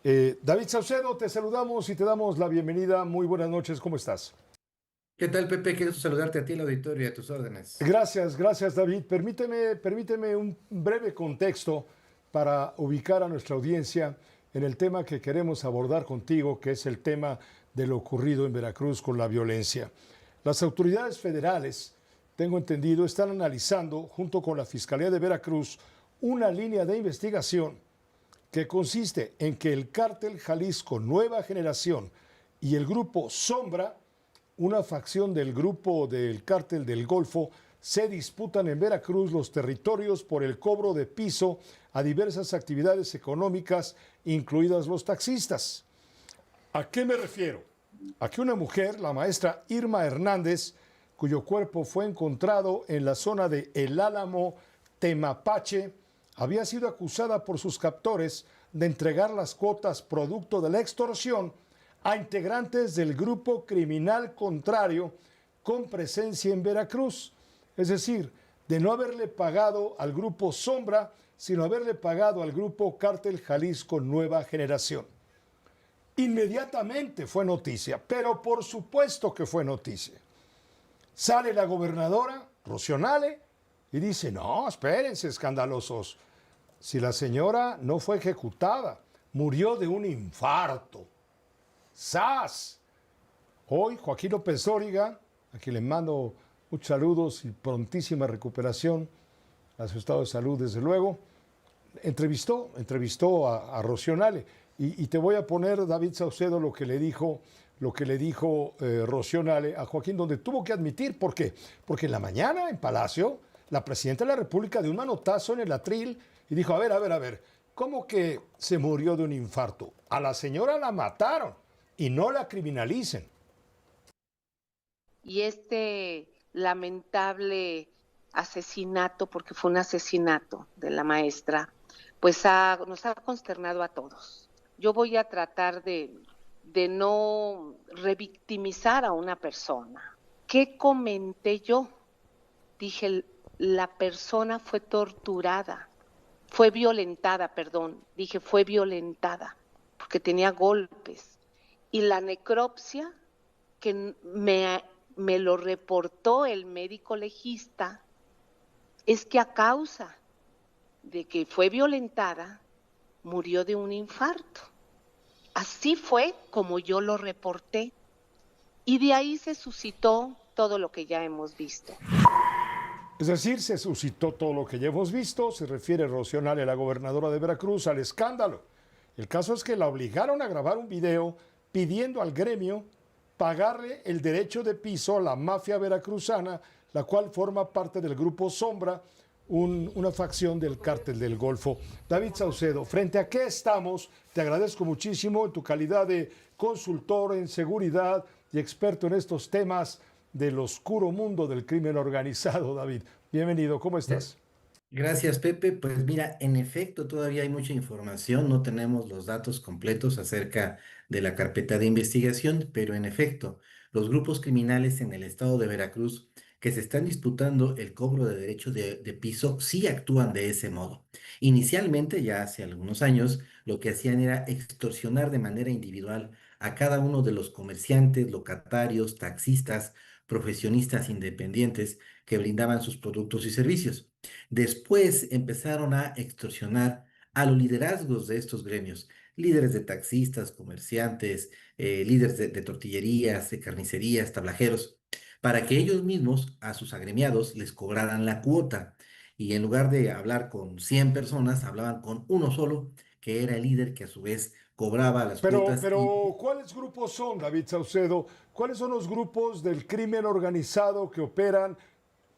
David Saucedo, te saludamos y te damos la bienvenida. Muy buenas noches, ¿cómo estás? ¿Qué tal, Pepe? Quiero saludarte a ti, el auditorio y a tus órdenes. Gracias, David. Permíteme un breve contexto para ubicar a nuestra audiencia en el tema que queremos abordar contigo, que es el tema de lo ocurrido en Veracruz con la violencia. Las autoridades federales, tengo entendido, están analizando, junto con la Fiscalía de Veracruz, una línea de investigación que consiste en que el cártel Jalisco Nueva Generación y el grupo Sombra, una facción del grupo del cártel del Golfo, se disputan en Veracruz los territorios por el cobro de piso a diversas actividades económicas, incluidas los taxistas. ¿A qué me refiero? A que una mujer, la maestra Irma Hernández, cuyo cuerpo fue encontrado en la zona de El Álamo, Temapache, había sido acusada por sus captores de entregar las cuotas producto de la extorsión a integrantes del grupo criminal contrario con presencia en Veracruz. Es decir, de no haberle pagado al grupo Sombra, sino haberle pagado al grupo Cártel Jalisco Nueva Generación. Inmediatamente fue noticia, pero por supuesto que fue noticia. Sale la gobernadora, Rocío Nale, y dice, no, espérense, escandalosos. Si la señora no fue ejecutada, murió de un infarto. ¡Sas! Hoy Joaquín López Dóriga, a quien le mando muchos saludos y prontísima recuperación a su estado de salud, desde luego, entrevistó a Rocío Nale. Y te voy a poner, David Saucedo, lo que le dijo Rocío Nale a Joaquín, donde tuvo que admitir, ¿por qué? Porque en la mañana en Palacio, la presidenta de la República dio un manotazo en el atril y dijo, a ver, ¿cómo que se murió de un infarto? A la señora la mataron y no la criminalicen. Y este lamentable asesinato, porque fue un asesinato de la maestra, pues nos ha consternado a todos. Yo voy a tratar de no revictimizar a una persona. ¿Qué comenté yo? Dije, la persona fue torturada, fue violentada, dije fue violentada, porque tenía golpes. Y la necropsia que me lo reportó el médico legista es que a causa de que fue violentada, murió de un infarto. Así fue como yo lo reporté. Y de ahí se suscitó todo lo que ya hemos visto. Es decir, se suscitó todo lo que ya hemos visto, se refiere Rocío Nale, la gobernadora de Veracruz, al escándalo. El caso es que la obligaron a grabar un video pidiendo al gremio pagarle el derecho de piso a la mafia veracruzana, la cual forma parte del grupo Sombra, una facción del cártel del Golfo. David Saucedo, ¿frente a qué estamos? Te agradezco muchísimo en tu calidad de consultor en seguridad y experto en estos temas del oscuro mundo del crimen organizado, David. Bienvenido, ¿cómo estás? Gracias, Pepe. Pues mira, en efecto, todavía hay mucha información, no tenemos los datos completos acerca de la carpeta de investigación, pero en efecto, los grupos criminales en el estado de Veracruz que se están disputando el cobro de derecho de piso sí actúan de ese modo. Inicialmente, ya hace algunos años, lo que hacían era extorsionar de manera individual a cada uno de los comerciantes, locatarios, taxistas, profesionistas independientes que brindaban sus productos y servicios. Después empezaron a extorsionar a los liderazgos de estos gremios, líderes de taxistas, comerciantes, líderes de tortillerías, de carnicerías, tablajeros, para que ellos mismos a sus agremiados les cobraran la cuota. Y en lugar de hablar con 100 personas, hablaban con uno solo, que era el líder que a su vez cobraba las cuotas y ¿Cuáles grupos son, David Saucedo? ¿Cuáles son los grupos del crimen organizado que operan,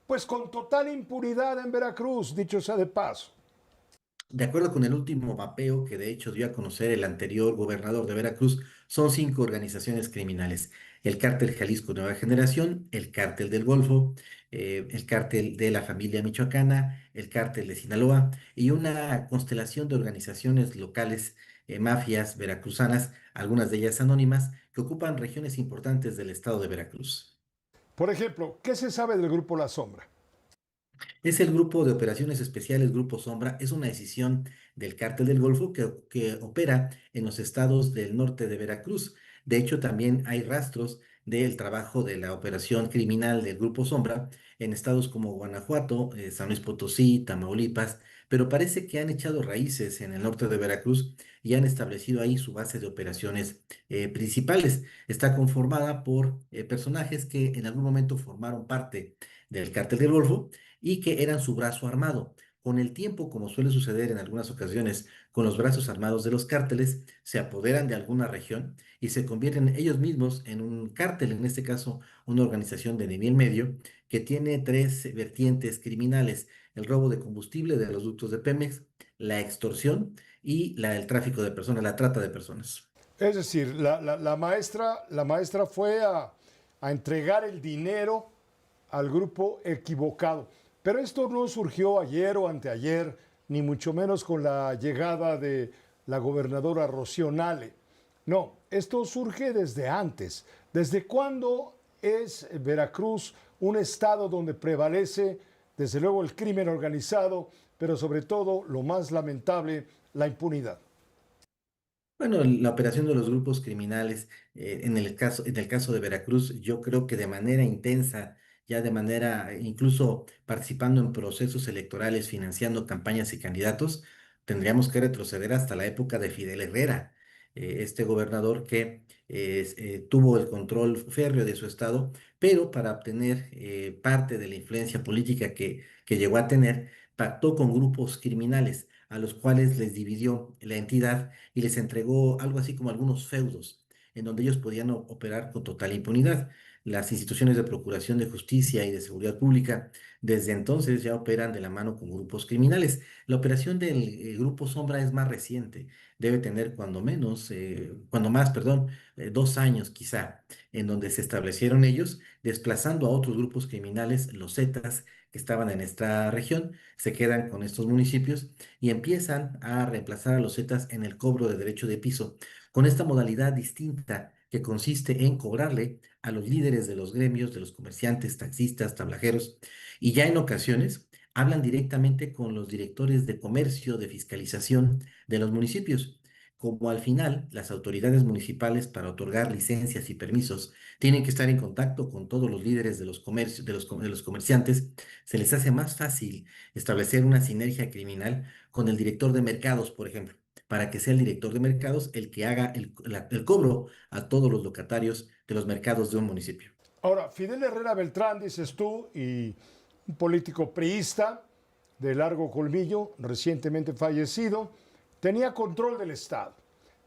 pues, con total impunidad en Veracruz, dicho sea de paso? de acuerdo con el último mapeo que de hecho dio a conocer el anterior gobernador de Veracruz, son cinco organizaciones criminales. El Cártel Jalisco Nueva Generación, el Cártel del Golfo, el Cártel de la Familia Michoacana, el Cártel de Sinaloa y una constelación de organizaciones locales, mafias veracruzanas, algunas de ellas anónimas, que ocupan regiones importantes del estado de Veracruz. Por ejemplo, ¿qué se sabe del grupo La Sombra? Es el grupo de operaciones especiales, Grupo Sombra, es una decisión del Cártel del Golfo que opera en los estados del norte de Veracruz. De hecho, también hay rastros del trabajo de la operación criminal del Grupo Sombra en estados como Guanajuato, San Luis Potosí, Tamaulipas, pero parece que han echado raíces en el norte de Veracruz y han establecido ahí su base de operaciones principales. Está conformada por personajes que en algún momento formaron parte del Cártel del Golfo y que eran su brazo armado. Con el tiempo, como suele suceder en algunas ocasiones con los brazos armados de los cárteles, se apoderan de alguna región y se convierten ellos mismos en un cártel, en este caso una organización de nivel medio, que tiene tres vertientes criminales: el robo de combustible de los ductos de Pemex, la extorsión y el tráfico de personas, la trata de personas. Es decir, la maestra fue a entregar el dinero al grupo equivocado. Pero esto no surgió ayer o anteayer, ni mucho menos con la llegada de la gobernadora Rocío Nale. No, esto surge desde antes. ¿Desde cuándo es Veracruz un estado donde prevalece, desde luego, el crimen organizado, pero sobre todo, lo más lamentable, la impunidad? Bueno, la operación de los grupos criminales, en el caso de Veracruz, yo creo que de manera intensa, ya de manera, incluso participando en procesos electorales, financiando campañas y candidatos, tendríamos que retroceder hasta la época de Fidel Herrera, este gobernador que tuvo el control férreo de su estado, pero para obtener parte de la influencia política que llegó a tener, pactó con grupos criminales a los cuales les dividió la entidad y les entregó algo así como algunos feudos en donde ellos podían operar con total impunidad. Las instituciones de procuración de justicia y de seguridad pública desde entonces ya operan de la mano con grupos criminales. La operación del Grupo Sombra es más reciente, debe tener cuando más, perdón, 2 años quizá, en donde se establecieron ellos, desplazando a otros grupos criminales, los Zetas, que estaban en esta región, se quedan con estos municipios y empiezan a reemplazar a los Zetas en el cobro de derecho de piso, con esta modalidad distinta que consiste en cobrarle a los líderes de los gremios, de los comerciantes, taxistas, tablajeros, y ya en ocasiones hablan directamente con los directores de comercio, de fiscalización de los municipios. Como al final las autoridades municipales para otorgar licencias y permisos tienen que estar en contacto con todos los líderes de los comercios, de los comerciantes, se les hace más fácil establecer una sinergia criminal con el director de mercados, por ejemplo, para que sea el director de mercados el que haga el cobro a todos los locatarios de los mercados de un municipio. Ahora, Fidel Herrera Beltrán, dices tú, y un político priista de largo colmillo, recientemente fallecido, tenía control del Estado.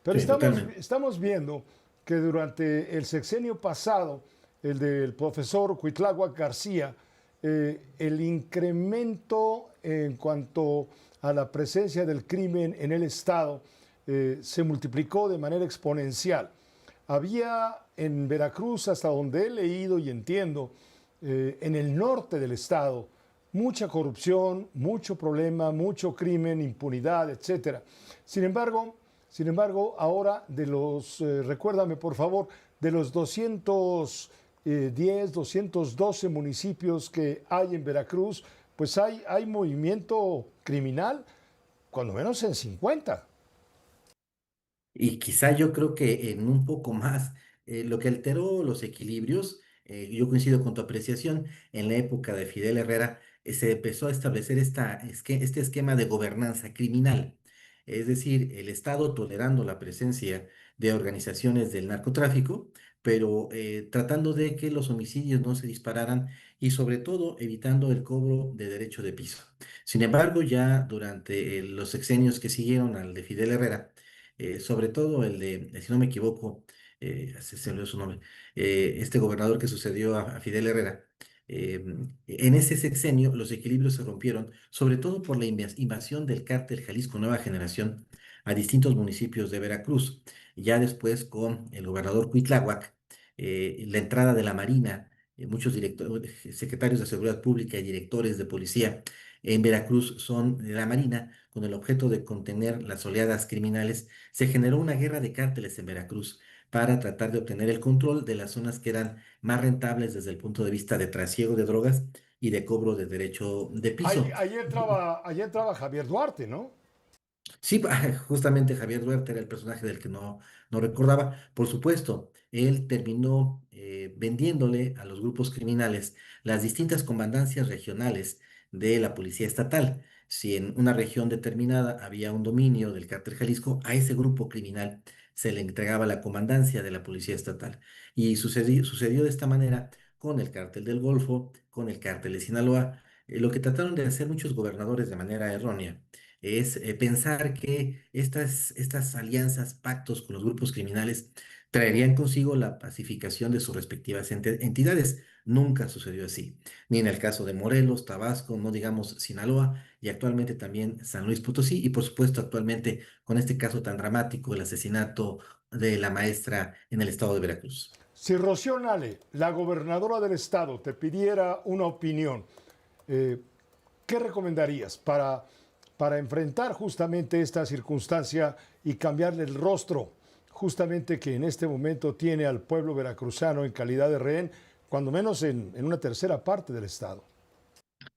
Pero Sí, totalmente. estamos viendo que durante el sexenio pasado, el del profesor Cuitláhuac García, el incremento en cuanto a la presencia del crimen en el Estado se multiplicó de manera exponencial. Había en Veracruz, hasta donde he leído y entiendo, en el norte del estado, mucha corrupción, mucho problema, mucho crimen, impunidad, etcétera. Sin embargo, ahora recuérdame por favor, de los 210, 212 municipios que hay en Veracruz, pues hay movimiento criminal, cuando menos en 50. Y quizá yo creo que en un poco más, lo que alteró los equilibrios, yo coincido con tu apreciación, en la época de Fidel Herrera se empezó a establecer este esquema de gobernanza criminal, es decir, el Estado tolerando la presencia de organizaciones del narcotráfico, pero tratando de que los homicidios no se dispararan y sobre todo evitando el cobro de derecho de piso. Sin embargo, ya durante los sexenios que siguieron al de Fidel Herrera, sobre todo el de, si no me equivoco, se me olvidó su nombre, este gobernador que sucedió a Fidel Herrera, eh, en ese sexenio los equilibrios se rompieron, sobre todo por la invasión del cártel Jalisco Nueva Generación a distintos municipios de Veracruz. Ya después con el gobernador Cuitláhuac, la entrada de la Marina, muchos secretarios de Seguridad Pública y directores de policía en Veracruz son de la Marina, con el objeto de contener las oleadas criminales. Se generó una guerra de cárteles en Veracruz para tratar de obtener el control de las zonas que eran más rentables desde el punto de vista de trasiego de drogas y de cobro de derecho de piso. Ahí entraba Javier Duarte, ¿no? Sí, justamente Javier Duarte era el personaje del que no recordaba. Por supuesto, él terminó vendiéndole a los grupos criminales las distintas comandancias regionales de la Policía Estatal. Si en una región determinada había un dominio del Cártel Jalisco, a ese grupo criminal se le entregaba la comandancia de la Policía Estatal. Y sucedió de esta manera con el Cártel del Golfo, con el Cártel de Sinaloa, lo que trataron de hacer muchos gobernadores de manera errónea es pensar que estas alianzas, pactos con los grupos criminales traerían consigo la pacificación de sus respectivas entidades. Nunca sucedió así, ni en el caso de Morelos, Tabasco, no digamos Sinaloa y actualmente también San Luis Potosí y por supuesto actualmente con este caso tan dramático, el asesinato de la maestra en el estado de Veracruz. Si Rocío Nale, la gobernadora del estado, te pidiera una opinión, eh, ¿qué recomendarías para enfrentar justamente esta circunstancia y cambiarle el rostro justamente que en este momento tiene al pueblo veracruzano en calidad de rehén, cuando menos en una tercera parte del estado?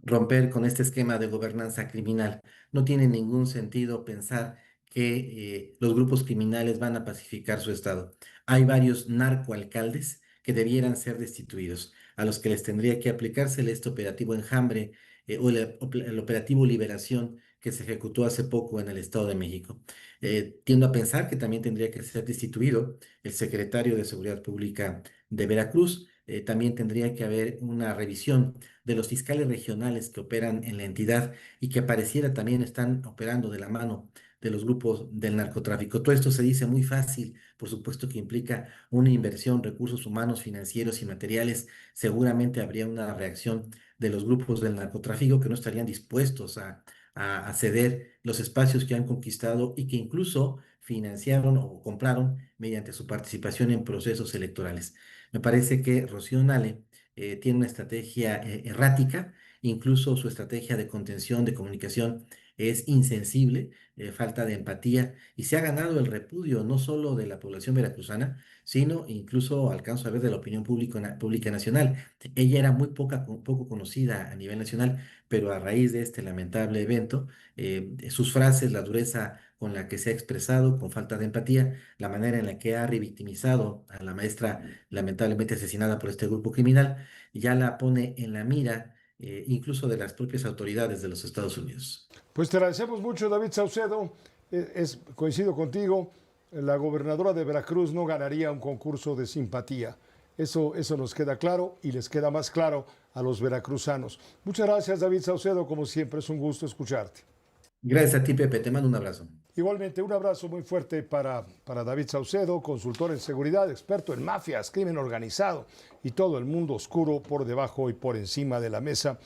Romper con este esquema de gobernanza criminal. No tiene ningún sentido pensar que los grupos criminales van a pacificar su estado. Hay varios narcoalcaldes que debieran ser destituidos, a los que les tendría que aplicársele este operativo Enjambre o el operativo Liberación que se ejecutó hace poco en el Estado de México. Tiendo a pensar que también tendría que ser destituido el secretario de Seguridad Pública de Veracruz. También tendría que haber una revisión de los fiscales regionales que operan en la entidad y que pareciera también están operando de la mano de los grupos del narcotráfico. Todo esto se dice muy fácil, por supuesto que implica una inversión, recursos humanos, financieros y materiales. Seguramente habría una reacción de los grupos del narcotráfico que no estarían dispuestos a ceder los espacios que han conquistado y que incluso financiaron o compraron mediante su participación en procesos electorales. Me parece que Rocío Nale tiene una estrategia errática, incluso su estrategia de contención, de comunicación es insensible, falta de empatía y se ha ganado el repudio no solo de la población veracruzana, sino incluso alcanzo a ver de la opinión pública nacional. Ella era muy poco conocida a nivel nacional, pero a raíz de este lamentable evento, sus frases, la dureza con la que se ha expresado, con falta de empatía, la manera en la que ha revictimizado a la maestra lamentablemente asesinada por este grupo criminal, ya la pone en la mira incluso de las propias autoridades de los Estados Unidos. Pues te agradecemos mucho, David Saucedo. Coincido contigo, la gobernadora de Veracruz no ganaría un concurso de simpatía. Eso nos queda claro y les queda más claro a los veracruzanos. Muchas gracias, David Saucedo. Como siempre, es un gusto escucharte. Gracias a ti, Pepe. Te mando un abrazo. Igualmente, un abrazo muy fuerte para David Saucedo, consultor en seguridad, experto en mafias, crimen organizado y todo el mundo oscuro por debajo y por encima de la mesa.